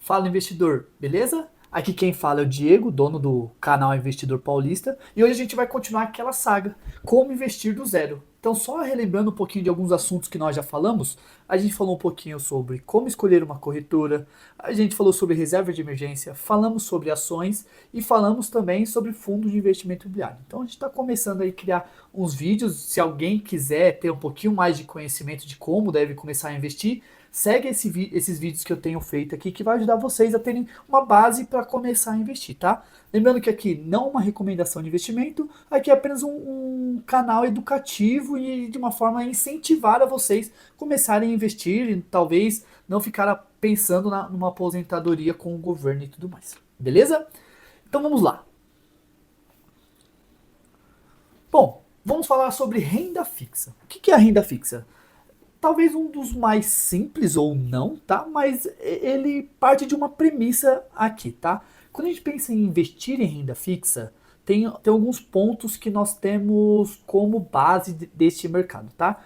Fala investidor, beleza? Aqui quem fala é o Diego, dono do canal Investidor Paulista, e hoje a gente vai continuar aquela saga, como investir do zero. Então, só relembrando um pouquinho de alguns assuntos que nós já falamos, a gente falou um pouquinho sobre como escolher uma corretora, a gente falou sobre reserva de emergência, falamos sobre ações e falamos também sobre fundos de investimento imobiliário. Então, a gente está começando aí a criar uns vídeos, se alguém quiser ter um pouquinho mais de conhecimento de como deve começar a investir, segue esses vídeos que eu tenho feito aqui que vai ajudar vocês a terem uma base para começar a investir, tá? Lembrando que aqui não é uma recomendação de investimento, aqui é apenas um canal educativo e de uma forma a incentivar a vocês começarem a investir e talvez não ficar pensando numa aposentadoria com o governo e tudo mais. Beleza? Então vamos lá. Bom, vamos falar sobre renda fixa. O que é a renda fixa? Talvez um dos mais simples ou não, tá? Mas ele parte de uma premissa aqui, tá? Quando a gente pensa em investir em renda fixa, tem alguns pontos que nós temos como base deste mercado, tá?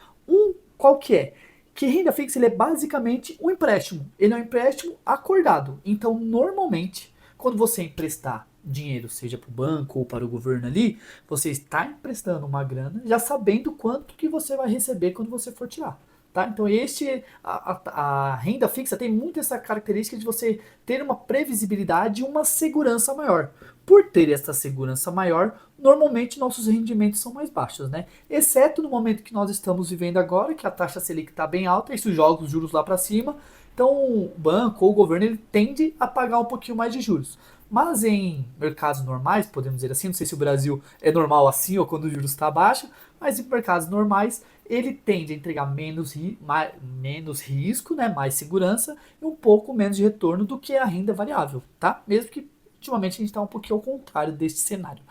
Qual que é? Que renda fixa ele é basicamente um empréstimo. Ele é um empréstimo acordado. Então, normalmente, quando você emprestar dinheiro, seja para o banco ou para o governo ali, você está emprestando uma grana já sabendo quanto que você vai receber quando você for tirar. Tá? Então a renda fixa tem muito essa característica de você ter uma previsibilidade e uma segurança maior. Por ter essa segurança maior, normalmente nossos rendimentos são mais baixos, né? Exceto no momento que nós estamos vivendo agora, que a taxa Selic está bem alta, isso joga os juros lá para cima. Então o banco ou o governo ele tende a pagar um pouquinho mais de juros. Mas em mercados normais, podemos dizer assim, não sei se o Brasil é normal assim ou quando o juros está baixo, mas em mercados normais ele tende a entregar menos risco, né, mais segurança e um pouco menos de retorno do que a renda variável, tá? Mesmo que ultimamente a gente está um pouquinho ao contrário deste cenário.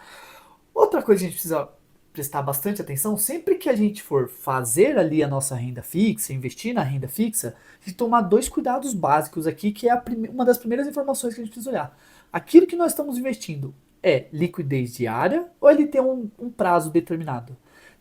Outra coisa que a gente precisa prestar bastante atenção, sempre que a gente for fazer ali a nossa renda fixa, investir na renda fixa, a gente tomar dois cuidados básicos aqui, que é uma das primeiras informações que a gente precisa olhar. Aquilo que nós estamos investindo é liquidez diária ou ele tem um prazo determinado?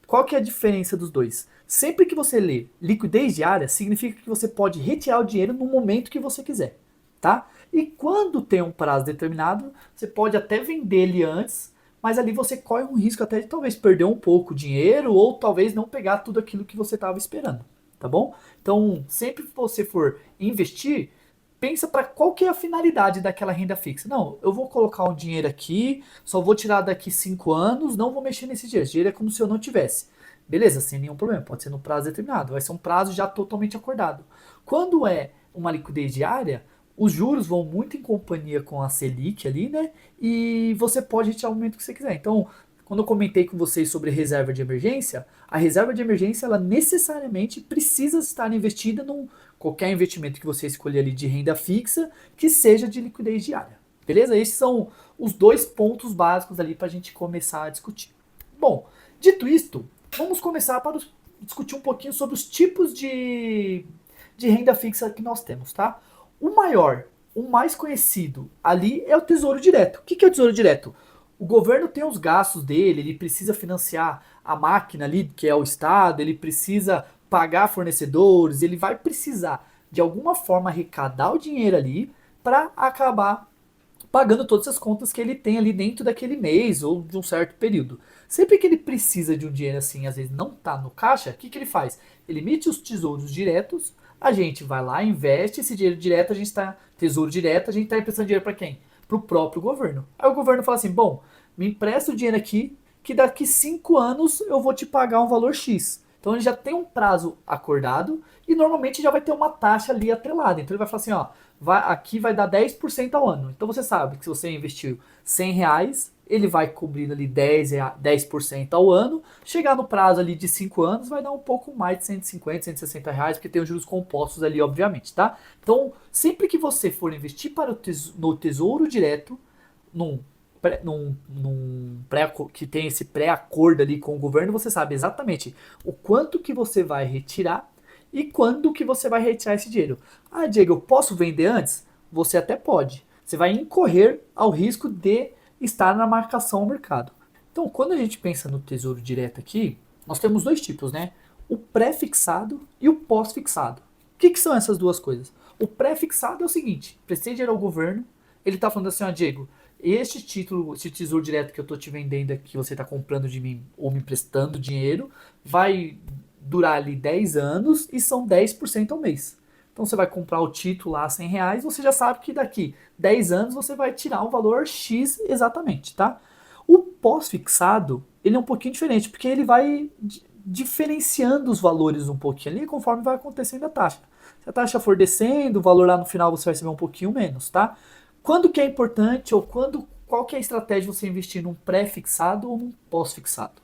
Qual que é a diferença dos dois? Sempre que você lê liquidez diária, significa que você pode retirar o dinheiro no momento que você quiser, tá? E quando tem um prazo determinado, você pode até vender ele antes, mas ali você corre um risco até de talvez perder um pouco de dinheiro ou talvez não pegar tudo aquilo que você estava esperando, tá bom? Então, sempre que você for investir, pensa para qual que é a finalidade daquela renda fixa. Não, eu vou colocar um dinheiro aqui, só vou tirar daqui 5 anos, não vou mexer nesse dinheiro. Esse dinheiro é como se eu não tivesse. Beleza, sem nenhum problema, pode ser no prazo determinado, vai ser um prazo já totalmente acordado. Quando é uma liquidez diária, os juros vão muito em companhia com a Selic ali, né? E você pode retirar o momento que você quiser. Então, quando eu comentei com vocês sobre reserva de emergência, a reserva de emergência ela necessariamente precisa estar investida num qualquer investimento que você escolher ali de renda fixa que seja de liquidez diária. Beleza? Esses são os dois pontos básicos ali para a gente começar a discutir. Bom, dito isto, vamos começar para discutir um pouquinho sobre os tipos de renda fixa que nós temos, tá? O maior, o mais conhecido ali é o Tesouro Direto. O que é o Tesouro Direto? O governo tem os gastos dele, ele precisa financiar a máquina ali, que é o Estado, ele precisa pagar fornecedores, ele vai precisar de alguma forma arrecadar o dinheiro ali para acabar pagando todas as contas que ele tem ali dentro daquele mês ou de um certo período. Sempre que ele precisa de um dinheiro assim, às vezes não está no caixa, o que ele faz? Ele emite os tesouros diretos, a gente vai lá, investe esse dinheiro direto, a gente está tesouro direto, a gente está emprestando dinheiro para quem? Para o próprio governo. Aí o governo fala assim, bom, me empresta o dinheiro aqui, que daqui 5 anos eu vou te pagar um valor X. Então ele já tem um prazo acordado e normalmente já vai ter uma taxa ali atrelada. Então ele vai falar assim, ó, aqui vai dar 10% ao ano. Então você sabe que se você investiu R$ 100, ele vai cobrir ali 10% ao ano. Chegar no prazo ali de 5 anos vai dar um pouco mais de 150, R$ 160, porque tem os juros compostos ali, obviamente, tá? Então, sempre que você for investir no Tesouro Direto, num que tem esse pré-acordo ali com o governo, você sabe exatamente o quanto que você vai retirar e quando que você vai retirar esse dinheiro. Ah, Diego, eu posso vender antes? Você até pode. Você vai incorrer ao risco de estar na marcação ao mercado. Então, quando a gente pensa no Tesouro Direto aqui, nós temos dois tipos, né? O pré-fixado e o pós-fixado. O que são essas duas coisas? O pré-fixado é o seguinte, prestei dinheiro ao governo, ele está falando assim, ó, Diego, este título, esse tesouro direto que eu estou te vendendo aqui, que você está comprando de mim ou me emprestando dinheiro, vai durar ali 10 anos e são 10% ao mês. Então você vai comprar o título lá a R$ 100, você já sabe que daqui 10 anos você vai tirar um valor X exatamente, tá? O pós-fixado, ele é um pouquinho diferente, porque ele vai diferenciando os valores um pouquinho ali conforme vai acontecendo a taxa. Se a taxa for descendo, o valor lá no final você vai receber um pouquinho menos, tá? Quando que é importante ou qual que é a estratégia de você investir num pré-fixado ou num pós-fixado?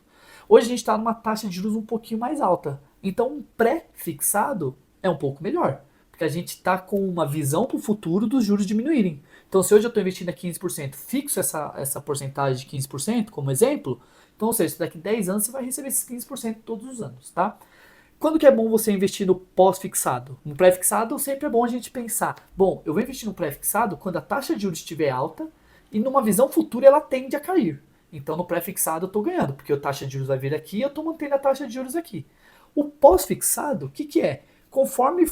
Hoje a gente está numa taxa de juros um pouquinho mais alta, então um pré-fixado é um pouco melhor, porque a gente está com uma visão para o futuro dos juros diminuírem. Então se hoje eu estou investindo a 15%, fixo essa porcentagem de 15% como exemplo, então ou seja, daqui 10 anos você vai receber esses 15% todos os anos, tá? Quando que é bom você investir no pós-fixado? No pré-fixado sempre é bom a gente pensar, bom, eu vou investir no pré-fixado quando a taxa de juros estiver alta e numa visão futura ela tende a cair. Então no pré-fixado eu estou ganhando, porque a taxa de juros vai vir aqui e eu estou mantendo a taxa de juros aqui. O pós-fixado, o que é? Conforme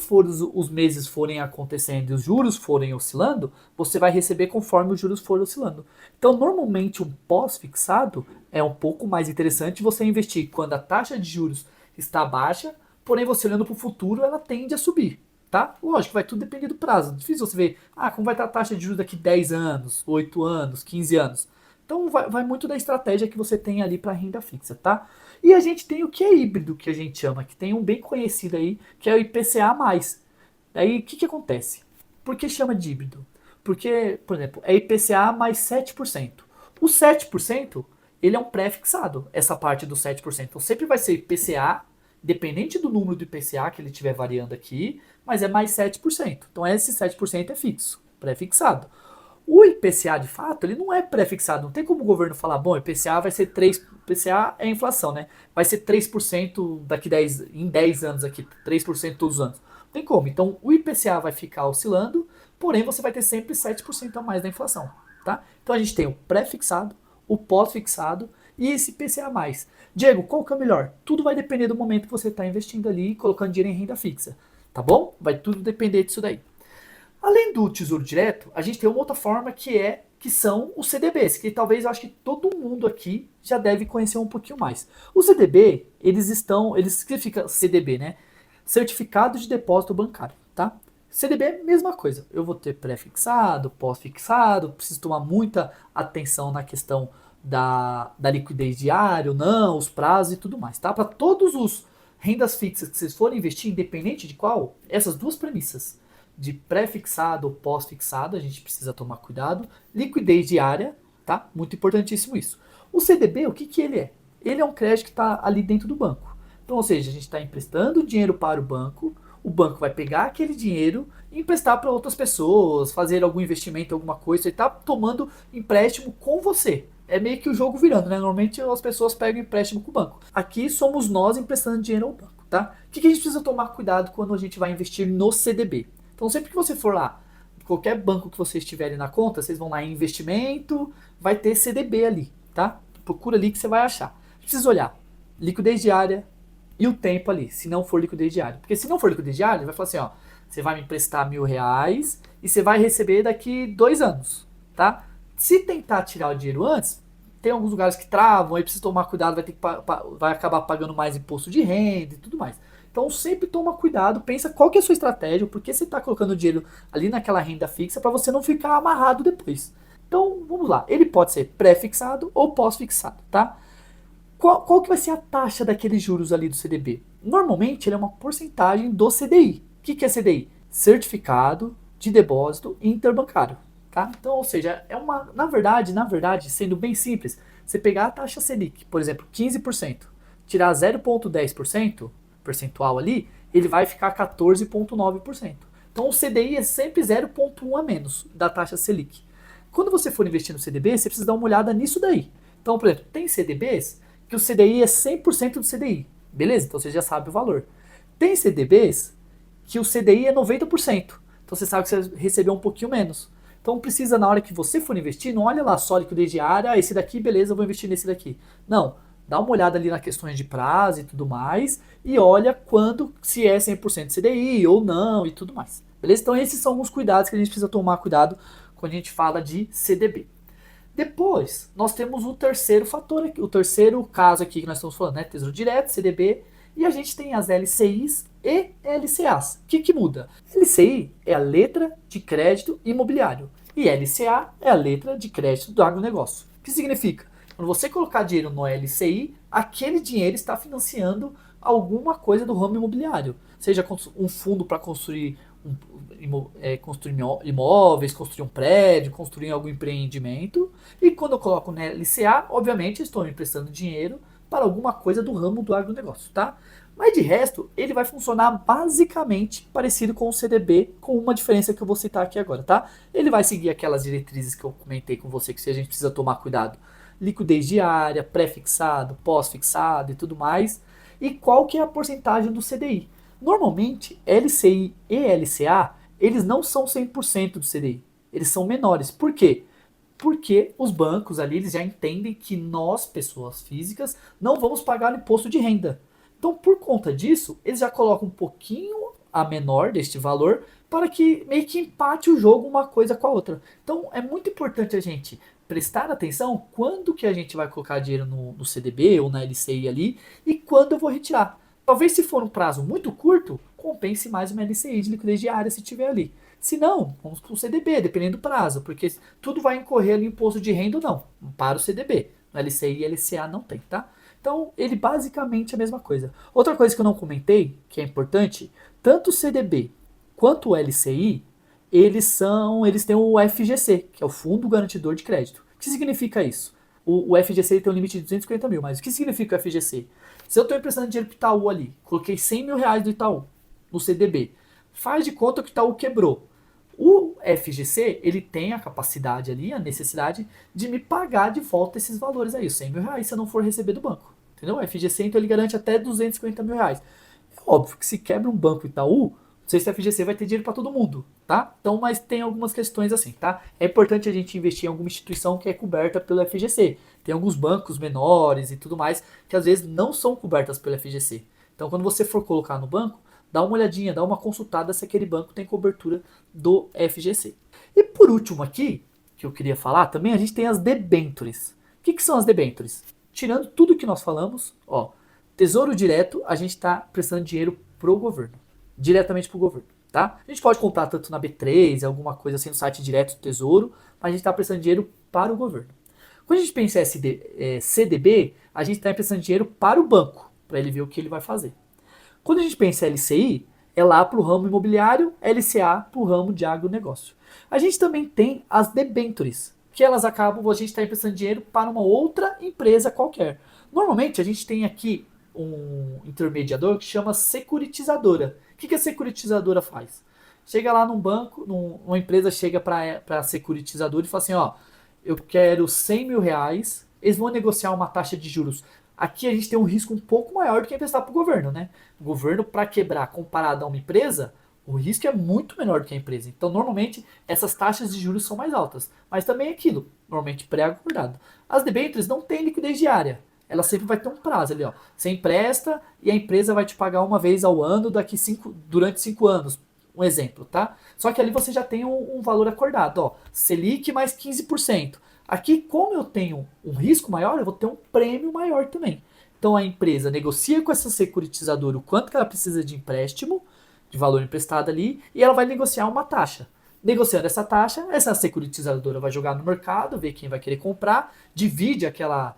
os meses forem acontecendo e os juros forem oscilando, você vai receber conforme os juros forem oscilando. Então, normalmente, um pós-fixado é um pouco mais interessante você investir quando a taxa de juros está baixa, porém você olhando para o futuro, ela tende a subir, tá? Lógico, vai tudo depender do prazo. Difícil você ver, como vai estar a taxa de juros daqui 10 anos, 8 anos, 15 anos. Então vai muito da estratégia que você tem ali para renda fixa, tá? E a gente tem o que é híbrido, que a gente chama, que tem um bem conhecido aí, que é o IPCA+. Aí o que acontece? Por que chama de híbrido? Porque, por exemplo, é IPCA mais 7%. O 7%, ele é um pré-fixado, essa parte do 7%. Então sempre vai ser IPCA, dependente do número do IPCA que ele estiver variando aqui, mas é mais 7%. Então esse 7% é fixo, pré-fixado. O IPCA, de fato, ele não é pré-fixado. Não tem como o governo falar, bom, IPCA vai ser 3%. IPCA é inflação, né? Vai ser 3% em 10 anos aqui, 3% todos os anos. Não tem como. Então, o IPCA vai ficar oscilando, porém você vai ter sempre 7% a mais da inflação, tá? Então a gente tem o pré-fixado, o pós-fixado e esse IPCA+. Diego, qual que é o melhor? Tudo vai depender do momento que você está investindo ali e colocando dinheiro em renda fixa, tá bom? Vai tudo depender disso daí. Além do Tesouro Direto, a gente tem uma outra forma que são os CDBs, que talvez eu acho que todo mundo aqui já deve conhecer um pouquinho mais. O CDB, eles significa CDB, né? Certificado de Depósito Bancário, tá? CDB é a mesma coisa. Eu vou ter pré-fixado, pós-fixado, preciso tomar muita atenção na questão da liquidez diária, não, os prazos e tudo mais, tá? Para todos os rendas fixas que vocês forem investir, independente de qual, essas duas premissas de pré-fixado ou pós-fixado, a gente precisa tomar cuidado. Liquidez diária, tá? Muito importantíssimo isso. O CDB, o que ele é? Ele é um crédito que está ali dentro do banco. Então, ou seja, a gente está emprestando dinheiro para o banco vai pegar aquele dinheiro e emprestar para outras pessoas, fazer algum investimento, alguma coisa, ele está tomando empréstimo com você. É meio que o jogo virando, né? Normalmente as pessoas pegam empréstimo com o banco. Aqui somos nós emprestando dinheiro ao banco, tá? O que a gente precisa tomar cuidado quando a gente vai investir no CDB? Então, sempre que você for lá, qualquer banco que vocês tiverem na conta, vocês vão lá em investimento, vai ter CDB ali, tá? Procura ali que você vai achar. Precisa olhar liquidez diária e o tempo ali, se não for liquidez diária. Porque se não for liquidez diária, ele vai falar assim, ó, você vai me emprestar R$ 1.000 e você vai receber daqui 2 anos, tá? Se tentar tirar o dinheiro antes, tem alguns lugares que travam, aí precisa tomar cuidado, vai acabar pagando mais imposto de renda e tudo mais. Então sempre toma cuidado, pensa qual que é a sua estratégia, por que você está colocando dinheiro ali naquela renda fixa para você não ficar amarrado depois. Então vamos lá, ele pode ser pré-fixado ou pós-fixado, tá? Qual que vai ser a taxa daqueles juros ali do CDB? Normalmente ele é uma porcentagem do CDI. O que é CDI? Certificado de Depósito Interbancário, tá? Então, ou seja, na verdade, sendo bem simples, você pegar a taxa Selic, por exemplo, 15%, tirar 0,10%, percentual ali, ele vai ficar 14,9%. Então o CDI é sempre 0,1 a menos da taxa Selic. Quando você for investir no CDB, você precisa dar uma olhada nisso daí. Então, por exemplo, tem CDBs que o CDI é 100% do CDI. Beleza? Então você já sabe o valor. Tem CDBs que o CDI é 90%. Então você sabe que você recebeu um pouquinho menos. Então precisa, na hora que você for investir, não olha lá só liquidez diária, esse daqui, beleza, eu vou investir nesse daqui. Não. Dá uma olhada ali nas questões de prazo e tudo mais, e olha se é 100% CDI ou não e tudo mais. Beleza? Então esses são alguns cuidados que a gente precisa tomar cuidado quando a gente fala de CDB. Depois, nós temos o terceiro fator aqui, o terceiro caso aqui que nós estamos falando, né? Tesouro Direto, CDB, e a gente tem as LCIs e LCAs. O que muda? LCI é a letra de crédito imobiliário e LCA é a letra de crédito do agronegócio. O que significa? Quando você colocar dinheiro no LCI, aquele dinheiro está financiando alguma coisa do ramo imobiliário, seja um fundo para construir construir imóveis, construir um prédio, construir algum empreendimento. E quando eu coloco no LCA, obviamente estou me emprestando dinheiro para alguma coisa do ramo do agronegócio, tá? Mas de resto, ele vai funcionar basicamente parecido com o CDB, com uma diferença que eu vou citar aqui agora, tá? Ele vai seguir aquelas diretrizes que eu comentei com você, que a gente precisa tomar cuidado. Liquidez diária, pré-fixado, pós-fixado e tudo mais. E qual que é a porcentagem do CDI? Normalmente, LCI e LCA, eles não são 100% do CDI. Eles são menores. Por quê? Porque os bancos ali eles já entendem que nós, pessoas físicas, não vamos pagar o imposto de renda. Então, por conta disso, eles já colocam um pouquinho a menor deste valor para que meio que empate o jogo uma coisa com a outra. Então, é muito importante a gente prestar atenção quando que a gente vai colocar dinheiro no CDB ou na LCI ali e quando eu vou retirar. Talvez se for um prazo muito curto, compense mais uma LCI de liquidez diária se tiver ali. Se não, vamos para o CDB, dependendo do prazo, porque tudo vai incorrer ali imposto de renda ou não, para o CDB. No LCI e LCA não tem, tá? Então, ele basicamente é a mesma coisa. Outra coisa que eu não comentei, que é importante, tanto o CDB quanto o LCI, eles têm o FGC, que é o Fundo Garantidor de Crédito. O que significa isso? O FGC tem um limite de 250 mil, mas o que significa o FGC? Se eu estou emprestando dinheiro para o Itaú ali, coloquei 100 mil reais do Itaú no CDB, faz de conta que o Itaú quebrou. O FGC, ele tem a capacidade ali, a necessidade de me pagar de volta esses valores aí, os 100 mil reais, se eu não for receber do banco. Entendeu? O FGC, então, ele garante até 250 mil reais. É óbvio que se quebra um banco Itaú, não sei se o FGC vai ter dinheiro para todo mundo, tá? Então, mas tem algumas questões assim, tá? É importante a gente investir em alguma instituição que é coberta pelo FGC. Tem alguns bancos menores e tudo mais que às vezes não são cobertas pelo FGC. Então, quando você for colocar no banco, dá uma olhadinha, dá uma consultada se aquele banco tem cobertura do FGC. E por último aqui, que eu queria falar também, a gente tem as debêntures. O que são as debêntures? Tirando tudo que nós falamos, ó, Tesouro Direto, a gente está prestando dinheiro pro governo, diretamente pro governo, tá? A gente pode comprar tanto na B3, alguma coisa assim no site direto do Tesouro, mas a gente está prestando dinheiro para o governo. Quando a gente pensa em CDB, a gente está emprestando dinheiro para o banco, para ele ver o que ele vai fazer. Quando a gente pensa em LCI, é lá para o ramo imobiliário, LCA para o ramo de agronegócio. A gente também tem as debêntures, que elas acabam, a gente está emprestando dinheiro para uma outra empresa qualquer. Normalmente a gente tem aqui um intermediador que chama securitizadora. O que a securitizadora faz? Chega lá num banco, uma empresa chega para a securitizadora e fala assim, ó, eu quero 100 mil reais, eles vão negociar uma taxa de juros. Aqui a gente tem um risco um pouco maior do que emprestar para o governo, né? O governo, para quebrar comparado a uma empresa, o risco é muito menor do que a empresa. Então, normalmente, essas taxas de juros são mais altas. Mas também é aquilo, normalmente pré-acordado. As debêntures não têm liquidez diária. Ela sempre vai ter um prazo ali, ó. Você empresta e a empresa vai te pagar uma vez ao ano durante 5 anos. Um exemplo, tá? Só que ali você já tem um valor acordado, ó. Selic mais 15%. Aqui, como eu tenho um risco maior, eu vou ter um prêmio maior também. Então a empresa negocia com essa securitizadora o quanto que ela precisa de empréstimo, de valor emprestado ali, e ela vai negociar uma taxa. Negociando essa taxa, essa securitizadora vai jogar no mercado, ver quem vai querer comprar, divide aquela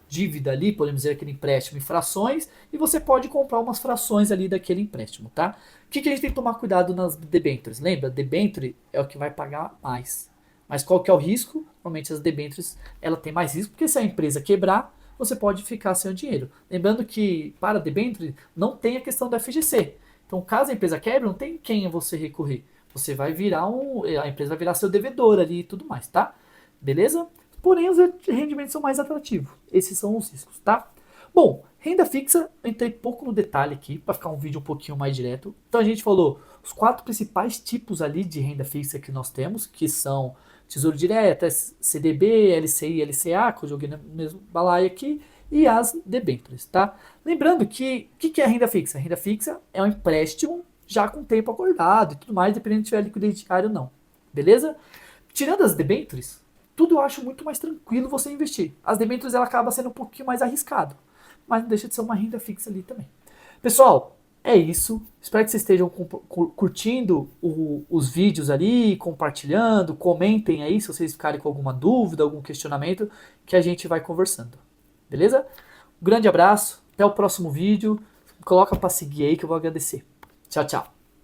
dívida ali, podemos dizer aquele empréstimo em frações, e você pode comprar umas frações ali daquele empréstimo, tá? O que a gente tem que tomar cuidado nas debêntures? Lembra? Debenture é o que vai pagar mais. Mas qual que é o risco? Normalmente as debêntures ela tem mais risco, porque se a empresa quebrar, você pode ficar sem o dinheiro. Lembrando que para a debenture não tem a questão do FGC. Então, caso a empresa quebre, não tem quem você recorrer. Você vai virar a empresa vai virar seu devedor ali e tudo mais, tá? Beleza? Porém, os rendimentos são mais atrativos. Esses são os riscos, tá? Bom, renda fixa, eu entrei pouco no detalhe aqui, para ficar um vídeo um pouquinho mais direto. Então, a gente falou os 4 principais tipos ali de renda fixa que nós temos, que são Tesouro Direto, CDB, LCI, LCA, que eu joguei no mesmo balaio aqui, e as debêntures, tá? Lembrando que o que é renda fixa? Renda fixa é um empréstimo já com o tempo acordado e tudo mais, dependendo se tiver liquidez diária ou não. Beleza? Tirando as debêntures, tudo eu acho muito mais tranquilo você investir. As debêntures ela acaba sendo um pouquinho mais arriscado, mas não deixa de ser uma renda fixa ali também. Pessoal, é isso. Espero que vocês estejam curtindo os vídeos ali, compartilhando, comentem aí se vocês ficarem com alguma dúvida, algum questionamento, que a gente vai conversando. Beleza? Um grande abraço, até o próximo vídeo. Coloca para seguir aí que eu vou agradecer. Tchau, tchau.